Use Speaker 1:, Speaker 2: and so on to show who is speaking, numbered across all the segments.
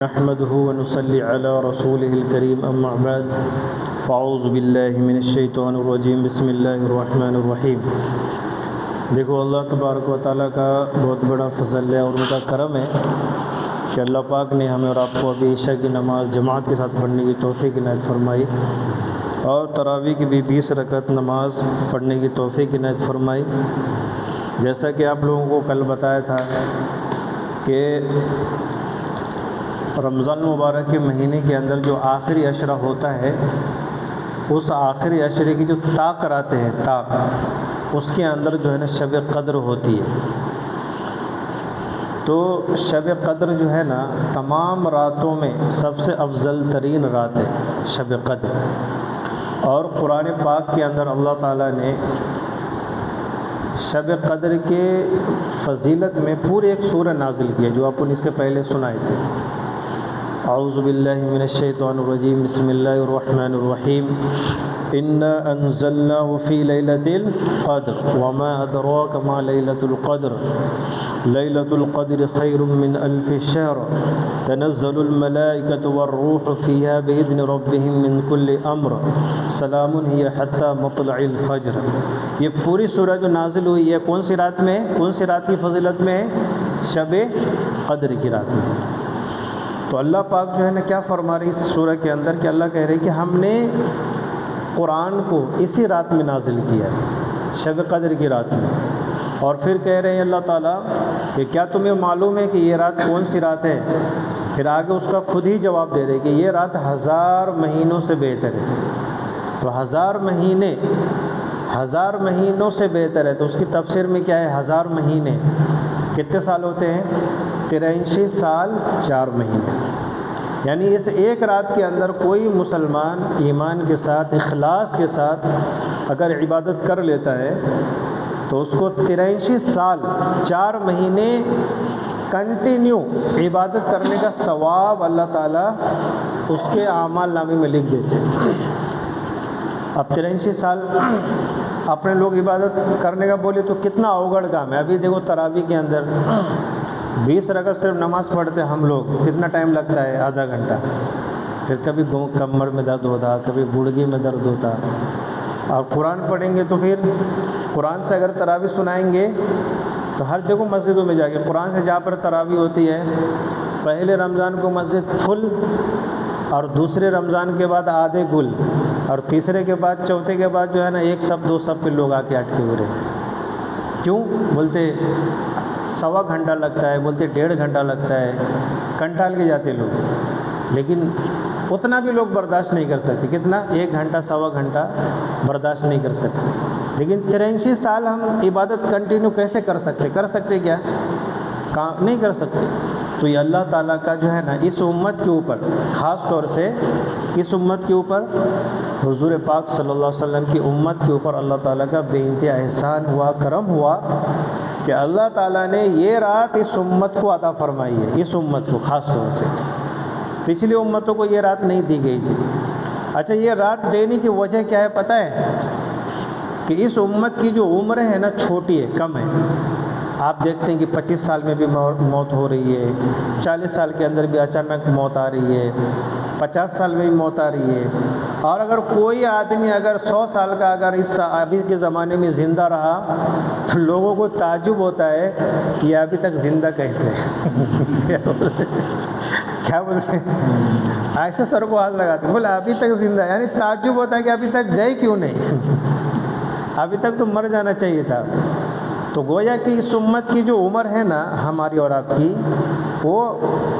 Speaker 1: نحمده ونصلي على رسوله الكريم اما بعد فاعوذ باللہ من الشیطان الرجیم بسم اللہ الرحمن الرحیم۔ دیکھو اللہ تبارک و تعالیٰ کا بہت بڑا فضل ہے اور ان کا کرم ہے کہ اللہ پاک نے ہمیں اور آپ کو ابھی عشاء کی نماز جماعت کے ساتھ پڑھنے کی توفیق عنایت فرمائی اور تراویح کی بھی 20 رکعت نماز پڑھنے کی توفیق عنایت فرمائی۔ جیسا کہ آپ لوگوں کو کل بتایا تھا کہ رمضان مبارک کے مہینے کے اندر جو آخری عشرہ ہوتا ہے، اس آخری عشرے کی جو طاق آتے ہیں طاق، اس کے اندر جو ہے نا شب قدر ہوتی ہے۔ تو شب قدر جو ہے نا تمام راتوں میں سب سے افضل ترین رات ہے شب قدر، اور قرآن پاک کے اندر اللہ تعالیٰ نے شب قدر کے فضیلت میں پورے ایک سورہ نازل کیا جو آپ کو اس سے پہلے سنائے تھے۔ اعوذ باللہ من الشیطان الرجیم بسم اللہ الرحمن الرحیم۔ انا انزلناه فی لیلۃ القدر وما ادراک ما لیلۃ القدر لیلۃ القدر خیر من الف شہر تنزل الملائکۃ والروح فیہا باذن ربہم من کل امر سلام ہی حتی مطلع الفجر۔ یہ پوری سورہ جو نازل ہوئی ہے کون سی رات میں، کون سی رات کی فضیلت میں ہے؟ شب قدر کی رات میں۔ تو اللہ پاک جو ہے نا کیا فرما رہی اس سورہ کے اندر کہ اللہ کہہ رہے کہ ہم نے قرآن کو اسی رات میں نازل کیا ہے، شب قدر کی رات میں۔ اور پھر کہہ رہے ہیں اللہ تعالیٰ کہ کیا تمہیں معلوم ہے کہ یہ رات کون سی رات ہے؟ پھر آگے اس کا خود ہی جواب دے رہے کہ یہ رات 1000 مہینوں سے بہتر ہے۔ تو 1000 مہینے 1000 مہینوں سے بہتر ہے، تو اس کی تفسیر میں کیا ہے؟ 1000 مہینے کتنے سال ہوتے ہیں؟ 83 سال 4 مہینے۔ یعنی اس ایک رات کے اندر کوئی مسلمان ایمان کے ساتھ اخلاص کے ساتھ اگر عبادت کر لیتا ہے تو اس کو 83 سال 4 مہینے کنٹینیو عبادت کرنے کا ثواب اللہ تعالیٰ اس کے اعمال نامے میں لکھ دیتے ہیں۔ اب 83 سال اپنے لوگ عبادت کرنے کا بولے تو کتنا اوگڑ کام ہے۔ ابھی دیکھو تراویح کے اندر 20 رکعت صرف نماز پڑھتے ہم لوگ، کتنا ٹائم لگتا ہے؟ آدھا گھنٹہ۔ پھر کبھی کمر میں درد ہوتا، کبھی گڑگی میں درد ہوتا۔ اور قرآن پڑھیں گے تو پھر قرآن سے اگر تراویح سنائیں گے تو ہر جگہ مسجدوں میں جا کے قرآن سے جہاں پر تراویح ہوتی ہے، پہلے رمضان کو مسجد فل، اور دوسرے رمضان کے بعد آدھے گل، اور تیسرے کے بعد چوتھے کے بعد جو ہے نا 1 صف 2 صف پہ لوگ آ کے اٹکے ہوئے رہے۔ کیوں؟ بولتے 1.25 گھنٹہ لگتا ہے، بولتے 1.5 گھنٹہ لگتا ہے، کنٹال کے جاتے لوگ۔ لیکن اتنا بھی لوگ برداشت نہیں کر سکتے۔ کتنا؟ 1 گھنٹہ 1.25 گھنٹہ برداشت نہیں کر سکتے۔ لیکن 83 سال ہم عبادت کنٹینیو کیسے کر سکتے کیا؟ نہیں کر سکتے۔ تو یہ اللہ تعالیٰ کا جو ہے نا اس امت کے اوپر، خاص طور سے کس امت کے اوپر؟ حضور پاک صلی اللہ علیہ وسلم کی امت کے اوپر اللہ تعالیٰ کا بے انتہا احسان ہوا، کرم ہوا کہ اللہ تعالیٰ نے یہ رات اس امت کو عطا فرمائی ہے، اس امت کو خاص طور سے۔ پچھلی امتوں کو یہ رات نہیں دی گئی تھی۔ اچھا، یہ رات دینے کی وجہ کیا ہے پتہ ہے؟ کہ اس امت کی جو عمر ہے نا چھوٹی ہے، کم ہے۔ آپ دیکھتے ہیں کہ 25 سال میں بھی موت ہو رہی ہے، 40 سال کے اندر بھی اچانک موت آ رہی ہے، 50 سال میں بھی موت آ رہی ہے۔ اور اگر کوئی آدمی اگر 100 سال کا اگر اس ابھی کے زمانے میں زندہ رہا تو لوگوں کو تعجب ہوتا ہے کہ یہ ابھی تک زندہ کیسے ہے؟ کیا بولتے ہیں؟ ایسے سر کو ہاتھ لگاتے ہیں، بولے ابھی تک زندہ، یعنی تعجب ہوتا ہے کہ ابھی تک گئے کیوں نہیں؟ ابھی تک تو مر جانا چاہیے تھا۔ تو گویا کہ اس امت کی جو عمر ہے نا ہماری اور آپ کی، وہ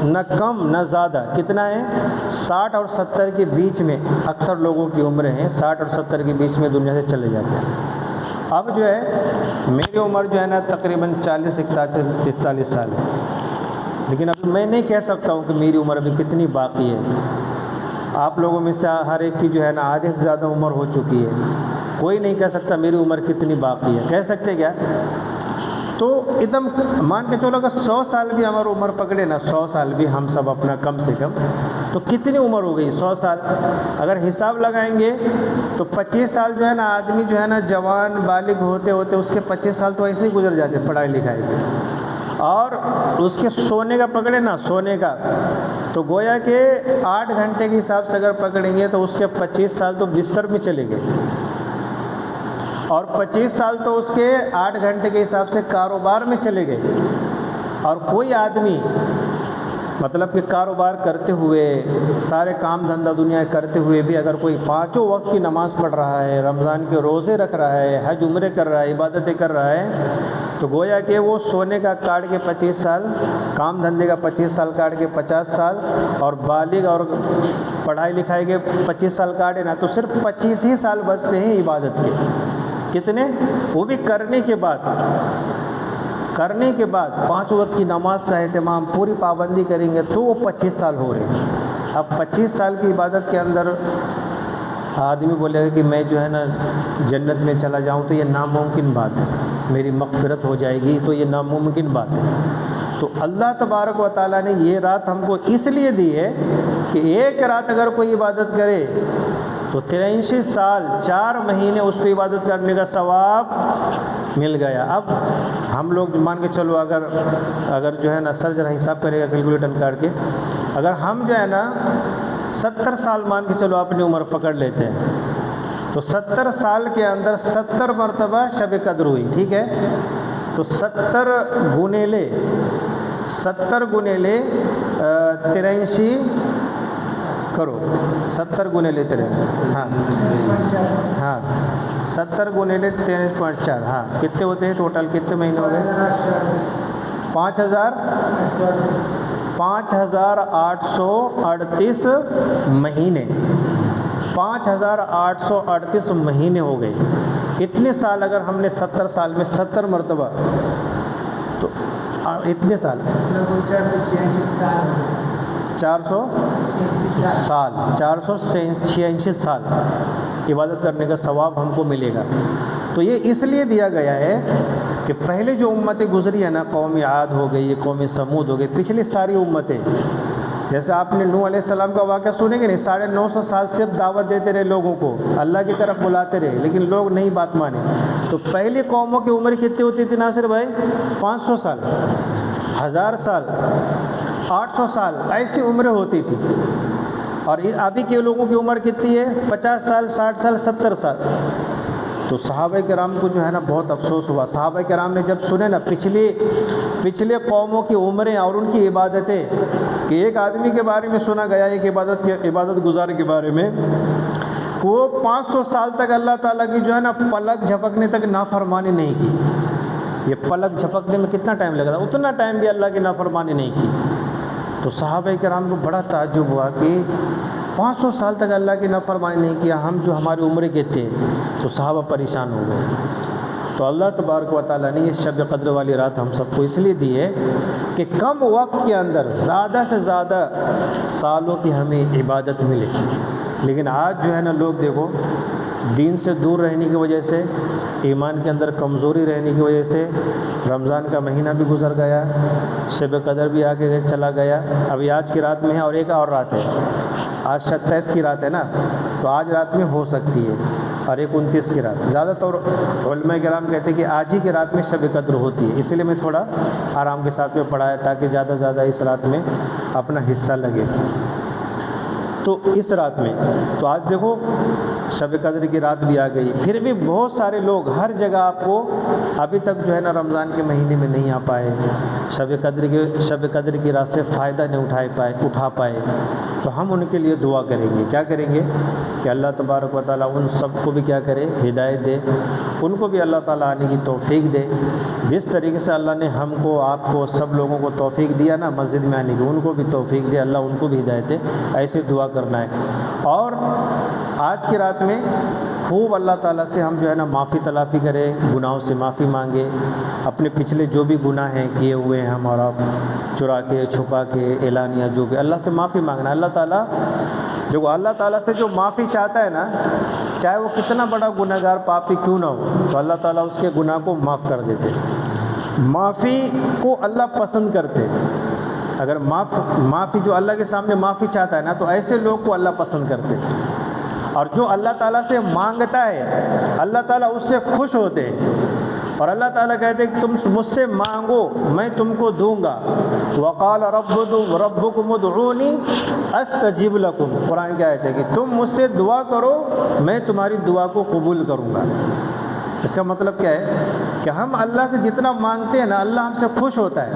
Speaker 1: نہ کم نہ زیادہ، کتنا ہے؟ 60 اور 70 کے بیچ میں اکثر لوگوں کی عمریں ہیں، 60 اور 70 کے بیچ میں دنیا سے چلے جاتے ہیں۔ اب جو ہے میری عمر جو ہے نا تقریباً 40-41 سال ہے، لیکن اب میں نہیں کہہ سکتا ہوں کہ میری عمر ابھی کتنی باقی ہے۔ آپ لوگوں میں سے ہر ایک کی جو ہے نا آدھے سے زیادہ عمر ہو چکی ہے، کوئی نہیں کہہ سکتا میری عمر کتنی باقی ہے۔ کہہ سکتے کیا؟ تو ایک دم مان کے چلو اگر 100 سال بھی ہماری عمر پکڑے نا، 100 سال بھی ہم سب اپنا کم سے کم، تو کتنی عمر ہو گئی؟ 100 سال۔ اگر حساب لگائیں گے تو 25 سال جو ہے نا آدمی جو ہے نا جوان بالغ ہوتے ہوتے اس کے 25 سال تو ایسے ہی گزر جاتے پڑھائی لکھائی پہ، اور اس کے سونے کا پکڑے نا، سونے کا، تو گویا کہ 8 گھنٹے کے حساب سے اگر پکڑیں گے تو اس کے 25 سال تو بستر میں چلے گئے، اور 25 سال تو اس کے 8 گھنٹے کے حساب سے کاروبار میں چلے گئے۔ اور کوئی آدمی مطلب کہ کاروبار کرتے ہوئے، سارے کام دھندا دنیا کرتے ہوئے بھی اگر کوئی 5 وقت کی نماز پڑھ رہا ہے، رمضان کے روزے رکھ رہا ہے، حج عمرے کر رہا ہے، عبادتیں کر رہا ہے، تو گویا کہ وہ سونے کا کاٹ کے 25 سال، کام دھندے کا 25 سال کاٹ کے 50 سال، اور بالغ اور پڑھائی لکھائی کے 25 سال کاٹے نا، تو صرف 25 ہی سال بچتے ہیں عبادت کے۔ کتنے؟ وہ بھی کرنے کے بعد 5 وقت کی نماز کا اہتمام، پوری پابندی کریں گے تو وہ 25 سال ہو رہے ہیں۔ اب 25 سال کی عبادت کے اندر آدمی بولے گا کہ میں جو ہے نا جنت میں چلا جاؤں، تو یہ ناممکن بات ہے، میری مغفرت ہو جائے گی، تو یہ ناممکن بات ہے۔ تو اللہ تبارک و تعالیٰ نے یہ رات ہم کو اس لیے دی ہے کہ ایک رات اگر کوئی عبادت کرے تو 83 سال 4 مہینے اس پہ عبادت کرنے کا ثواب مل گیا۔ اب ہم لوگ مان کے چلو، اگر جو ہے نا سر ذرا حساب کرے گا کیلکولیٹر کاٹ کے، اگر ہم جو ہے نا 70 سال مان کے چلو اپنی عمر پکڑ لیتے ہیں، تو 70 سال کے اندر 70 مرتبہ شب قدر ہوئی، ٹھیک ہے؟ تو 70 گنے لے 83 کرو، 70 گنے لے 83، ہاں 70 گنے لے 23.4، ہاں کتنے ہوتے ہیں ٹوٹل؟ کتنے مہینے ہو گئے؟ 5838 مہینے، 5838 مہینے ہو گئے۔ اتنے سال اگر ہم نے 70 سال میں 70 مرتبہ، تو اتنے سال 486 سال عبادت کرنے کا ثواب ہم کو ملے گا۔ تو یہ اس لیے دیا گیا ہے کہ پہلے جو امتیں گزری ہیں نا، قوم عاد ہو گئی، قوم سمود ہو گئی، پچھلی ساری امتیں، جیسے آپ نے نوح علیہ السلام کا واقعہ سنیں گے نہیں، 950 سال صرف دعوت دیتے رہے لوگوں کو، اللہ کی طرف بلاتے رہے، لیکن لوگ نہیں بات مانے۔ تو پہلی قوموں کی عمر کتنی ہوتی تھی ناصر بھائی؟ 500 سال، 1000 سال، 800 سال، ایسی عمریں ہوتی تھی۔ اور ابھی کے لوگوں کی عمر کتنی ہے؟ 50 سال، 60 سال، 70 سال۔ تو صحابہ کرام کو جو ہے نا بہت افسوس ہوا۔ صحابہ کرام نے جب سنے نا پچھلے قوموں کی عمریں اور ان کی عبادتیں، کہ ایک آدمی کے بارے میں سنا گیا ہے کہ عبادت گزار کے بارے میں، کہ وہ 500 سال تک اللہ تعالیٰ کی جو ہے نا پلک جھپکنے تک نافرمانی نہیں کی۔ یہ پلک جھپکنے میں کتنا ٹائم لگا تھا؟ اتنا ٹائم بھی اللہ کی نافرمانی نہیں کی۔ تو صحابہ کرام کو بڑا تعجب ہوا کہ 500 سال تک اللہ کی نافرمانی نہیں کیا، ہم جو ہماری عمریں کے تھے۔ تو صحابہ پریشان ہو گئے۔ تو اللہ تبارک و تعالیٰ نے یہ شب قدر والی رات ہم سب کو اس لیے دی ہے کہ کم وقت کے اندر زیادہ سے زیادہ سالوں کی ہمیں عبادت ملے۔ لیکن آج جو ہے نا لوگ دیکھو، دین سے دور رہنے کی وجہ سے، ایمان کے اندر کمزوری رہنے کی وجہ سے، رمضان کا مہینہ بھی گزر گیا، شب قدر بھی آگے چلا گیا، ابھی آج کی رات میں ہے، اور ایک اور رات ہے، آج 27 کی رات ہے نا، تو آج رات میں ہو سکتی ہے، اور ایک 29 کی رات۔ زیادہ تر علماء کرام کہتے ہیں کہ آج ہی کی رات میں شب قدر ہوتی ہے، اسی لیے میں تھوڑا آرام کے ساتھ میں پڑھایا تاکہ زیادہ سے زیادہ اس رات میں اپنا حصہ لگے۔ تو اس رات میں تو آج دیکھو شب قدر کی رات بھی آ گئی، پھر بھی بہت سارے لوگ ہر جگہ آپ کو ابھی تک جو ہے نا رمضان کے مہینے میں نہیں آ پائے، شب قدر کی رات سے فائدہ نہیں اٹھا پائے۔ تو ہم ان کے لیے دعا کریں گے، کیا کریں گے کہ اللہ تبارک و تعالیٰ ان سب کو بھی کیا کرے، ہدایت دے، ان کو بھی اللہ تعالیٰ آنے کی توفیق دے۔ جس طریقے سے اللہ نے ہم کو، آپ کو، سب لوگوں کو توفیق دیا نا مسجد میں آنے کی، ان کو بھی توفیق دے، اللہ ان کو بھی ہدایت دے، ایسے دعا کرنا ہے۔ اور آج کی رات میں خوب اللہ تعالیٰ سے ہم جو ہے نا معافی تلافی کرے، گناہوں سے معافی مانگے، اپنے پچھلے جو بھی گناہ ہیں کیے ہوئے ہیں ہم اور آپ، چرا کے، چھپا کے، اعلانیہ، جو بھی، اللہ سے معافی مانگنا۔ اللہ تعالیٰ جو سے جو معافی چاہتا ہے نا، چاہے وہ کتنا بڑا گناہ گار پاپی کیوں نہ ہو، تو اللہ تعالیٰ اس کے گناہ کو معاف کر دیتے۔ معافی کو اللہ پسند کرتے، اگر معافی جو اللہ کے سامنے معافی چاہتا ہے نا، تو ایسے لوگ کو اللہ پسند کرتے، اور جو اللہ تعالیٰ سے مانگتا ہے اللہ تعالیٰ اس سے خوش ہوتے، اور اللہ تعالیٰ کہتے ہیں کہ تم مجھ سے مانگو میں تم کو دوں گا. وقال ربکم ادعونی استجب لکم. قرآن کی آیت ہے کہ تم مجھ سے دعا کرو میں تمہاری دعا کو قبول کروں گا. اس کا مطلب کیا ہے کہ ہم اللہ سے جتنا مانگتے ہیں نا اللہ ہم سے خوش ہوتا ہے.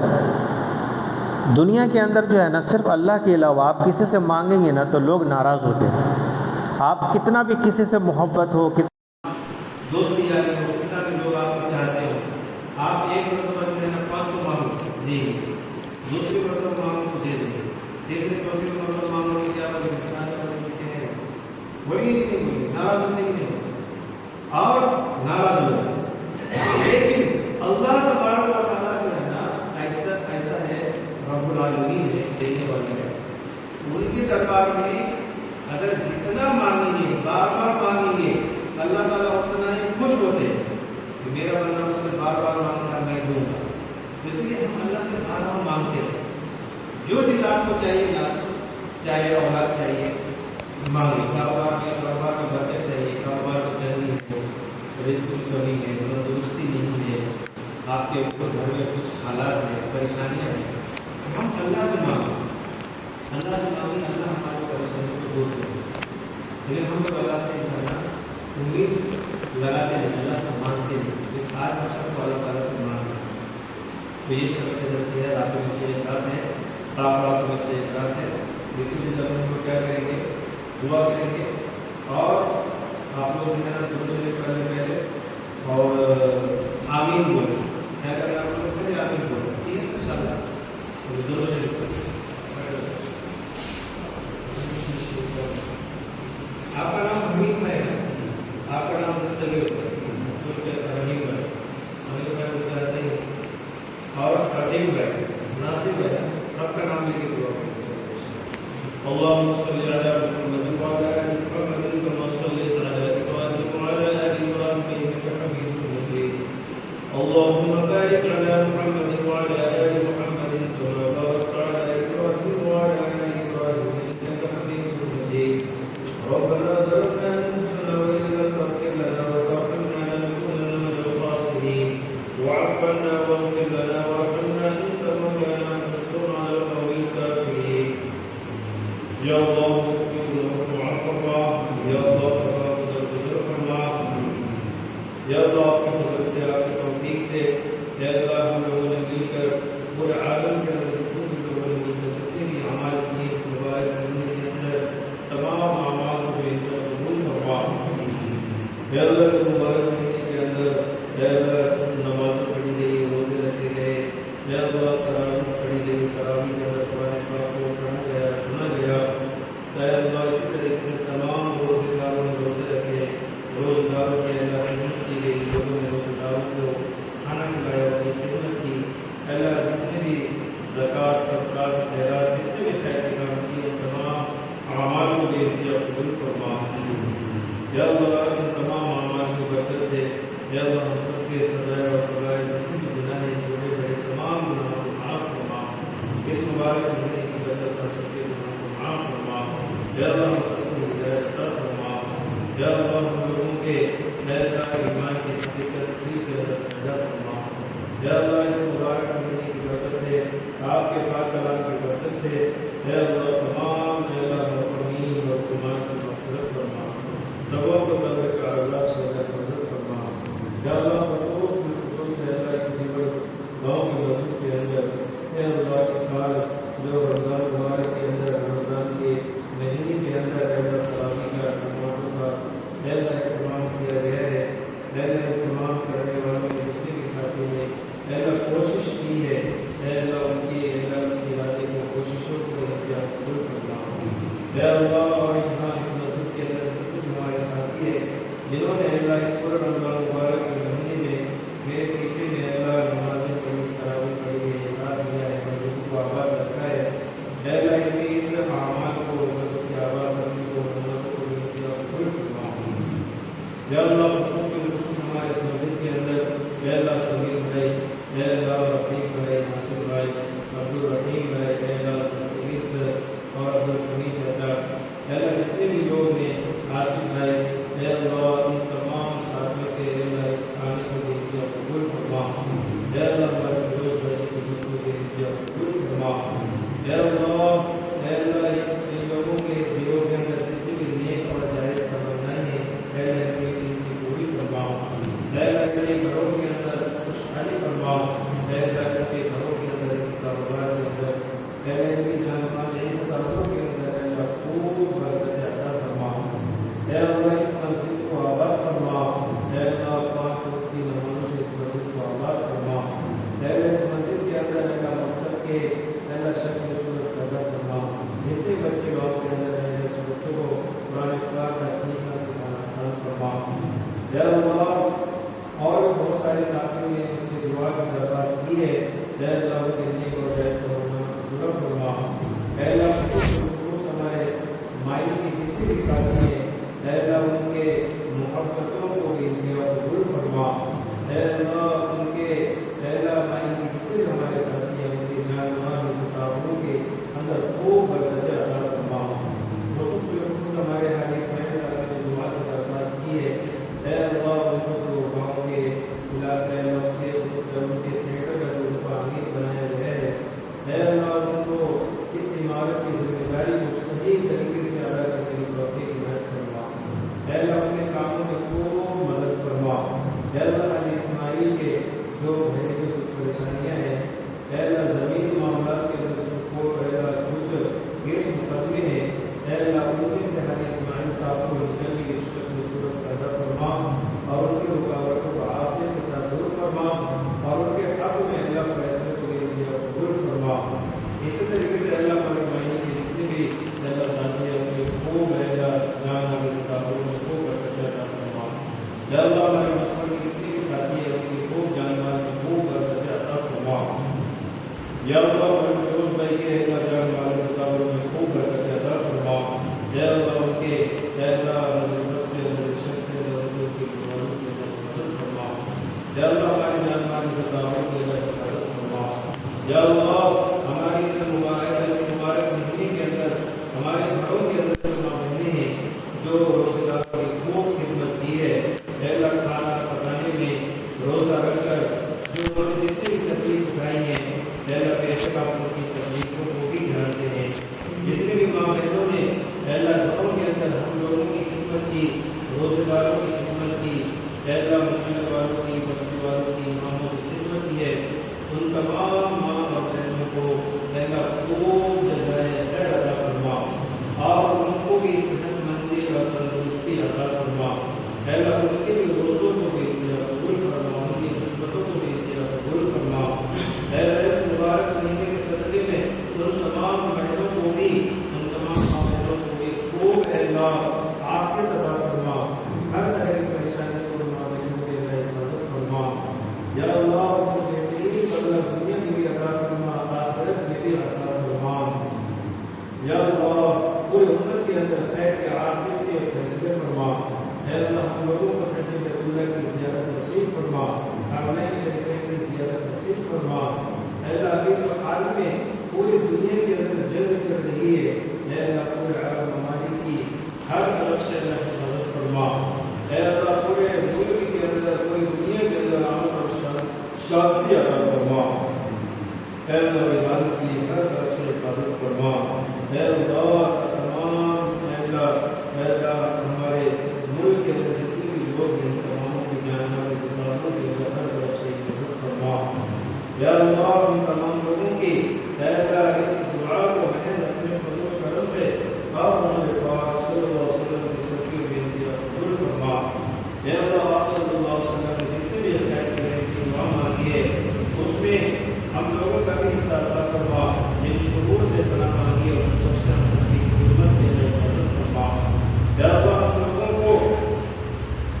Speaker 1: دنیا کے اندر جو ہے نا صرف اللہ کے علاوہ آپ کسی سے مانگیں گے نا تو لوگ ناراض ہوتے ہیں. آپ کتنا بھی کسی سے محبت ہو
Speaker 2: دوستی یاری ہو کتنا بھی لوگ آپ کو چاہتے ہو آپ ایک مرتبہ جو ہے نا 500 مانگو جی دوسری مرتبہ مانگو تو دے دیں تیسری چوتھی مرتبہ مانگو تو کیا بولے وہی نہیں ناراض ہونے کی نہیں اور ناراض ہو. لیکن اللہ تبارک و تعالیٰ جو ہے نا ایسا ہے رب العالمین ہے دینے والا ہے. ان کے دربار میں اگر جتنا مانگیں گے بار بار مانگیں گے اللہ تعالیٰ اتنا ہی خوش ہوتے ہیں کہ میرا بندہ مجھ سے بار بار مانگتا میں دوں گا. اس لیے ہم اللہ سے بار بار مانگتے ہیں جو چیز آپ کو چاہیے نا چاہے اولاد چاہیے مانگے کاروبار میں برکت چاہیے کاروبار میں تنگی ہے رزق کی کمی ہے تندرستی نہیں ہے آپ کے اوپر گھر میں کچھ حالات ہیں پریشانیاں ہیں ہم اللہ سے مانگیں اللہ ہماری پریشانیوں کو دور کریں. لیکن ہم لوگ اللہ سے امید لگاتے ہیں اللہ سے مانگتے ہیں. اس آج ہم سب کو اللہ تعالیٰ سے مانگتے ہیں. تو یہ شب قدر ہے راتوں میں سے ایک رات ہے راتوں میں سے ایک رات ہے. اسی لیے جب ہم لوگ کیا کریں گے دعا کریں گے اور آپ لوگ جو ہے نا درود شریف پڑھنے پہلے اور آمین بولیں. کیا کریں آپ لوگ پہلے آمین بولیں ٹھیک ہے ان شاء اللہ درود شریف پڑھیں. آپ کا نام حمید ہے آپ کا نام دستگیر رحیم ہے سمجھ میں گزارتے ہیں اور حکیم ہے ناصر ہے سب کا نام لے کے دعا کریں. اللهم صل على محمد وعلى ال محمد كما صليت على ابراهيم وعلى ال ابراهيم انك حميد مجيد. اللهم بارك على محمد وعلى ال محمد كما باركت على ابراهيم وعلى ال ابراهيم انك حميد مجيد. ربنا ظلمنا انفسنا وان لم تغفر لنا وترحمنا لنكونن من الخاسرين. واعف عنا واغفر لنا وارحمنا انت مولانا فانصرنا على القوم الكافرين. یا اللہ یا اللہ یا اللہ آپ کے فضل سے آپ کے توفیق سے یا اللہ ہم لوگوں نے مل کر پورے عالم کے اندر لوگوں نے مل کر جتنے بھی اعمال کیے اس مبارک مہینے کے اندر تمام اعمال کو قبول فرما. یا اللہ اس مبارک مہینے کے اندر یا اللہ نمازیں پڑھی گئی روزے رکھے گئے یا اللہ تراویح پڑھی گئی تراویح کے اندر قرآن پاک کو پڑھا گیا سنا گیا. اے اللہ اسی طرح کے تمام روزے داروں نے روزے رکھے روزے داروں کے اللہ خدمت کی گئی لوگوں نے روزے داروں کو کھانا کھلایا ان کی خدمت کی. اللہ جتنے بھی زکوٰۃ صدقات خیرات جتنے بھی خیر کے کام کیے تمام اعمال کو بھی انتہا قبول فرما. یا اللہ ان تمام اعمال کی برکت سے یا اللہ ہم سب کے سزائے اور قبائل جتنے بھی گناہ چھوٹے بڑے تمام گناہوں کو معاف فرما. اس مبارک مہینے کی برکت سے سب کے گناہوں کو معاف فرما. یا اللہ ہم سب کو ہدایت عطا فرما. یا اللہ ہم لوگوں کے ایمان کی حقیقت پیدا فرما. یا اللہ اس مبارک مہینے کی برکت سے آپ کے پاک کلام کی برکت سے یا اللہ تمام مرحومین اور گناہ کی مغفرت فرما. سبوں کو قبر کا عذاب سے مدد فرما. یا اللہ خصوص ہے اللہ اس گاؤں کے مسجد کے اندر یا اللہ اس سال جو رمضان مبارک کے اندر رمضان کے مہینے کے اندر تراویح کا نمازوں کا اہتمام کیا گیا ہے. اہتمام کرنے والوں نے جتنے بھی ساتھی نے کوشش کی ہے اللہ ان کی ارادے کو کوششوں کو قبول کرنا. اللہ اور یہاں اس مسجد کے اندر جتنے ہمارے ساتھی ہیں جنہوں نے اللہ اس پورے رمضان مبارک کے مہینے میں میرے پیچھے میں اللہ نمازیں پڑھی تراویح پڑھی ہے ساتھ دیا ہے مسجد کو آباد رکھا ہے. اللہ ان کی اس اعمال کو مسجد کے آباد کرنے کو نمازوں کو قبول فرما. یا اللہ خصوص ہمارے اس مسجد کے اندر یا اللہ سمیر بھائی یا اللہ رفیق بھائی ناصر بھائی عبدالرحیم بھائی یا اللہ دستگیر سر اور عبدالحمید چاچا یا اللہ جتنے بھی لوگ ہیں آصف بھائی یا اللہ ان تمام ساتھیوں کے اللہ اس کھانے کو قبول فرما. اے اللہ ان سے حاجی اسماعیل صاحب کو نکلنے کی شکل صورت پیدا فرما اور ان کی رکاوٹوں کو عافیت کے ساتھ دور فرما اور ان کے حق میں اللہ فیصلے کو قبول فرما۔ اسی طریقے سے اللہ ہمارے معنی کی جتنی بھی اللہ ساتھی اپنے خوب ہے اللہ جان ہمیں ستابوں میں خوب برکت عطا فرما۔ یا اللہ ہمارے مسلم کی جتنی بھی ساتھی ہے ان کی خوب جانبان میں خوب برکت عطا فرما۔ یا اللہ ہمارے فیروز بھائی کے اللہ جان ہمارے ستابوں میں خوب برکت عطا فرما۔ یا اللہ ان کے یا اللہ نظر سے نظر سے نظر کی قرآن کی حفاظت فرما۔ یا اللہ ہماری جان ہمارے ستابوں کی حفاظت فرما۔ یا اللہ ہماری اس مبارک مہینے کے اندر ہمارے گھروں کے اندر مہینے ہیں جو روزہ داروں کی خوب خدمت کی ہے، اے اللہ کھانا پکانے میں روزہ رکھ کر جو انہوں نے جتنی بھی تکلیف اٹھائی ہے، اے اللہ بے شک آپ ان کی تکلیفوں کو بھی جانتے ہیں۔ جتنے بھی ماں بہنوں نے اے اللہ گھروں کے اندر ہم لوگوں کی خدمت کی، روزہ داروں کی خدمت کی، اے اللہ محلے والوں کی، بستی والوں کی، اماموں کی خدمت کی ہے، ان تمام ماں اور بہنوں کو اے اللہ خوب جزائے خیر عطا فرما اور ان کو بھی صحت مندی اور تندرستی عطا فرما۔ اے اللہ ان کے بھی روزوں کو بھی قبول فرما، ان کی خدمتوں کو بھی قبول فرما۔ اے اللہ اس مبارک مہینے کے صدقے میں ان تمام بہنوں کو بھی، ان تمام ماں بہنوں کو بھی خوب اے اللہ عافیت عطا فرما، ہر طرح کی پریشانی سے ان ماں بہنوں کی حفاظت فرما۔ یا اللہ دنیا میں بھی عطا فرما، آخرت میں بھی عطا فرما۔ یا اللہ پوری امت کے اندر خیر کے عافیت کے فیصلے فرما۔ اے اللہ ہم لوگوں کو حج بیت اللہ کی زیارت نصیب فرما، حرمین شریفین کی زیارت نصیب فرما۔ اے اللہ اس حال میں پوری دنیا کے اندر جنگ چل رہی ہے، اے اللہ پورے عالم ممالک کی ہر طرف سے اللہ حفاظت فرما۔ اے اللہ پورے ملک کے اندر، پوری دنیا کے اندر امن اور شانتی عطا فرما۔ اے اللہ عبادت کی ہر طرف سے حفاظت فرما۔ اے اللہ تمام اے اللہ ہمارے ملک کے اندر جتنے بھی لوگ ہیں تماموں کی جان ہمارے ستاروں کی ہر طرف سے حفاظت فرما۔ یا اللہ ان تمام لوگوں کی اے اللہ اس دعا کو محض اپنے فضل و کرم سے آپ حضور پاک صلی اللہ علیہ وسلم کی صدقے میں انتہا قبول فرما۔ اے اللہ آپ صلی اللہ علیہ وسلم نے جتنے بھی خیر کی دعا مانگی ہے اس میں ہم لوگوں کا بھی حصہ عطا فرما، جن شرور سے پناہ مانگی ہے ان سب سے ہم سب کی حرمت کے لیے حفاظت فرما۔ یا اللہ ہم لوگوں کو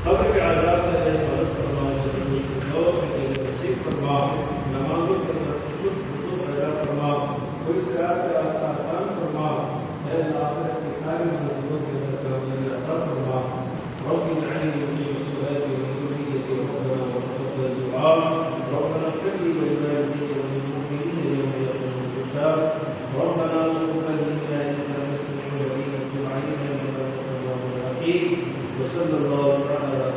Speaker 2: قبر کے عذاب سے حفاظت فرما، جنت الفردوس میں نصیب فرما، نمازوں کے اندر خشوع پیدا فرما، کوئی صراط کا راستہ آسان فرما۔ اے اللہ آخرت کی ساری منزلوں کے اندر کامیابی عطا فرما۔ رب اجعلني مقيم الصلاة ومن ذريتي ربنا وتقبل دعاء ربنا اغفر لي ولوالدي وللمؤمنين يوم يقوم الحساب ربنا تقبل منا انك انت السميع العليم وتب علينا انك انت التواب الرحيم وصلى الله تعالى